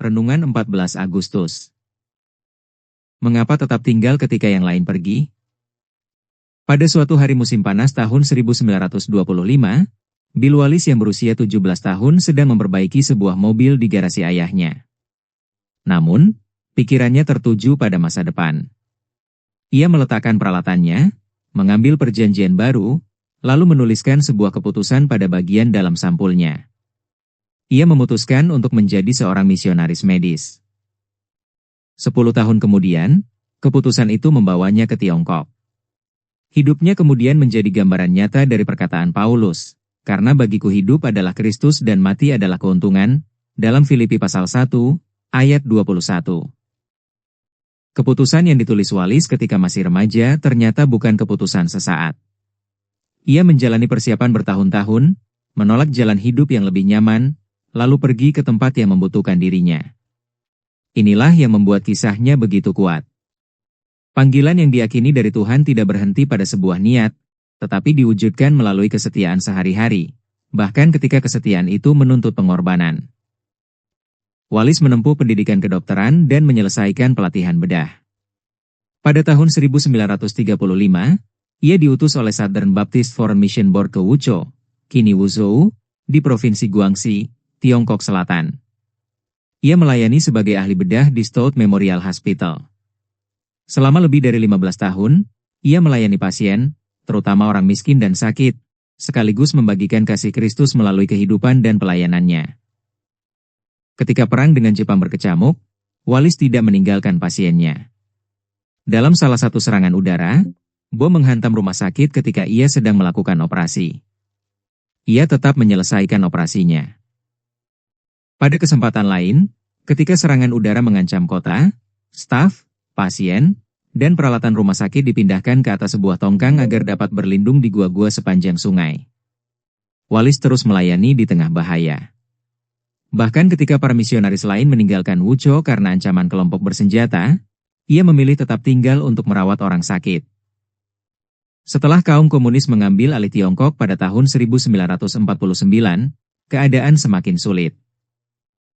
Renungan 14 Agustus. Mengapa tetap tinggal ketika yang lain pergi? Pada suatu hari musim panas tahun 1925, Bill Wallace yang berusia 17 tahun sedang memperbaiki sebuah mobil di garasi ayahnya. Namun, pikirannya tertuju pada masa depan. Ia meletakkan peralatannya, mengambil perjanjian baru, lalu menuliskan sebuah keputusan pada bagian dalam sampulnya. Ia memutuskan untuk menjadi seorang misionaris medis. 10 tahun kemudian, keputusan itu membawanya ke Tiongkok. Hidupnya kemudian menjadi gambaran nyata dari perkataan Paulus, karena bagiku hidup adalah Kristus dan mati adalah keuntungan, dalam Filipi pasal 1, ayat 21. Keputusan yang ditulis Wallace ketika masih remaja ternyata bukan keputusan sesaat. Ia menjalani persiapan bertahun-tahun, menolak jalan hidup yang lebih nyaman, lalu pergi ke tempat yang membutuhkan dirinya. Inilah yang membuat kisahnya begitu kuat. Panggilan yang diyakini dari Tuhan tidak berhenti pada sebuah niat, tetapi diwujudkan melalui kesetiaan sehari-hari, bahkan ketika kesetiaan itu menuntut pengorbanan. Wallace menempuh pendidikan kedokteran dan menyelesaikan pelatihan bedah. Pada tahun 1935, ia diutus oleh Southern Baptist Foreign Mission Board ke Wuzhou, kini Wuzhou, di Provinsi Guangxi, Tiongkok Selatan. Ia melayani sebagai ahli bedah di Stout Memorial Hospital. Selama lebih dari 15 tahun, ia melayani pasien, terutama orang miskin dan sakit, sekaligus membagikan kasih Kristus melalui kehidupan dan pelayanannya. Ketika perang dengan Jepang berkecamuk, Wallace tidak meninggalkan pasiennya. Dalam salah satu serangan udara, bom menghantam rumah sakit ketika ia sedang melakukan operasi. Ia tetap menyelesaikan operasinya. Pada kesempatan lain, ketika serangan udara mengancam kota, staf, pasien, dan peralatan rumah sakit dipindahkan ke atas sebuah tongkang agar dapat berlindung di gua-gua sepanjang sungai. Wallace terus melayani di tengah bahaya. Bahkan ketika para misionaris lain meninggalkan Wuzhou karena ancaman kelompok bersenjata, ia memilih tetap tinggal untuk merawat orang sakit. Setelah kaum komunis mengambil alih Tiongkok pada tahun 1949, keadaan semakin sulit.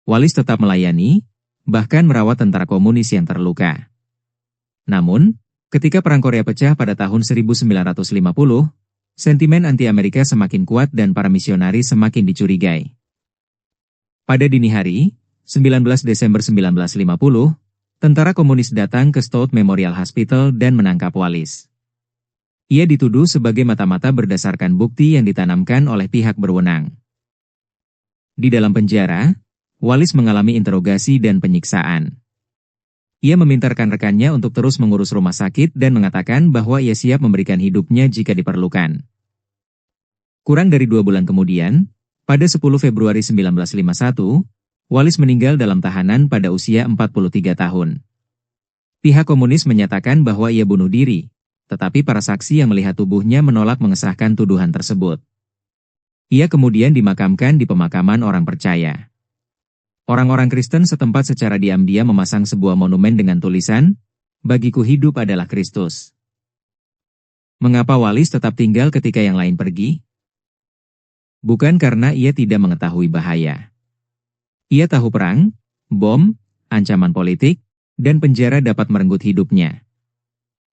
Wallace tetap melayani, bahkan merawat tentara komunis yang terluka. Namun, ketika Perang Korea pecah pada tahun 1950, sentimen anti-Amerika semakin kuat dan para misionaris semakin dicurigai. Pada dini hari, 19 Desember 1950, tentara komunis datang ke Stout Memorial Hospital dan menangkap Wallace. Ia dituduh sebagai mata-mata berdasarkan bukti yang ditanamkan oleh pihak berwenang. Di dalam penjara, Wallace mengalami interogasi dan penyiksaan. Ia meminta rekan-rekannya untuk terus mengurus rumah sakit dan mengatakan bahwa ia siap memberikan hidupnya jika diperlukan. Kurang dari 2 bulan kemudian, pada 10 Februari 1951, Wallace meninggal dalam tahanan pada usia 43 tahun. Pihak komunis menyatakan bahwa ia bunuh diri, tetapi para saksi yang melihat tubuhnya menolak mengesahkan tuduhan tersebut. Ia kemudian dimakamkan di pemakaman orang percaya. Orang-orang Kristen setempat secara diam-diam memasang sebuah monumen dengan tulisan, "Bagiku hidup adalah Kristus." Mengapa Wallace tetap tinggal ketika yang lain pergi? Bukan karena ia tidak mengetahui bahaya. Ia tahu perang, bom, ancaman politik, dan penjara dapat merenggut hidupnya.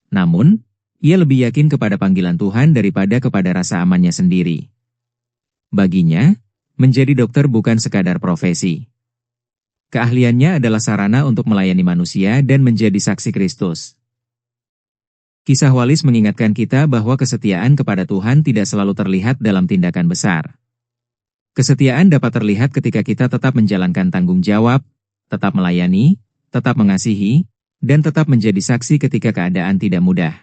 Namun, ia lebih yakin kepada panggilan Tuhan daripada kepada rasa amannya sendiri. Baginya, menjadi dokter bukan sekadar profesi. Keahliannya adalah sarana untuk melayani manusia dan menjadi saksi Kristus. Kisah Wallace mengingatkan kita bahwa kesetiaan kepada Tuhan tidak selalu terlihat dalam tindakan besar. Kesetiaan dapat terlihat ketika kita tetap menjalankan tanggung jawab, tetap melayani, tetap mengasihi, dan tetap menjadi saksi ketika keadaan tidak mudah.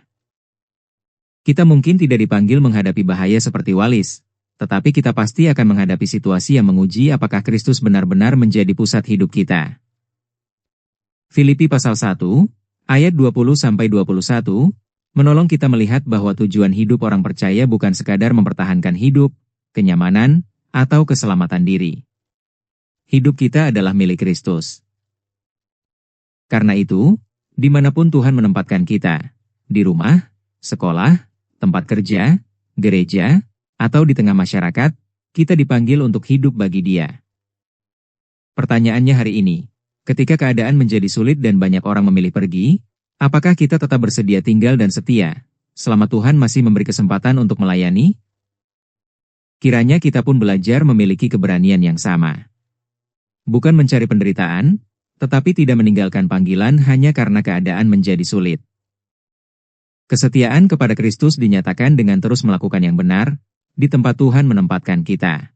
Kita mungkin tidak dipanggil menghadapi bahaya seperti Wallace, tetapi kita pasti akan menghadapi situasi yang menguji apakah Kristus benar-benar menjadi pusat hidup kita. Filipi pasal 1, ayat 20-21, menolong kita melihat bahwa tujuan hidup orang percaya bukan sekadar mempertahankan hidup, kenyamanan, atau keselamatan diri. Hidup kita adalah milik Kristus. Karena itu, dimanapun Tuhan menempatkan kita, di rumah, sekolah, tempat kerja, gereja, atau di tengah masyarakat, kita dipanggil untuk hidup bagi Dia. Pertanyaannya hari ini, Ketika keadaan menjadi sulit dan banyak orang memilih pergi, apakah kita tetap bersedia tinggal dan setia, selama Tuhan masih memberi kesempatan untuk melayani? Kiranya kita pun belajar memiliki keberanian yang sama. Bukan mencari penderitaan, tetapi tidak meninggalkan panggilan hanya karena keadaan menjadi sulit. Kesetiaan kepada Kristus dinyatakan dengan terus melakukan yang benar, di tempat Tuhan menempatkan kita.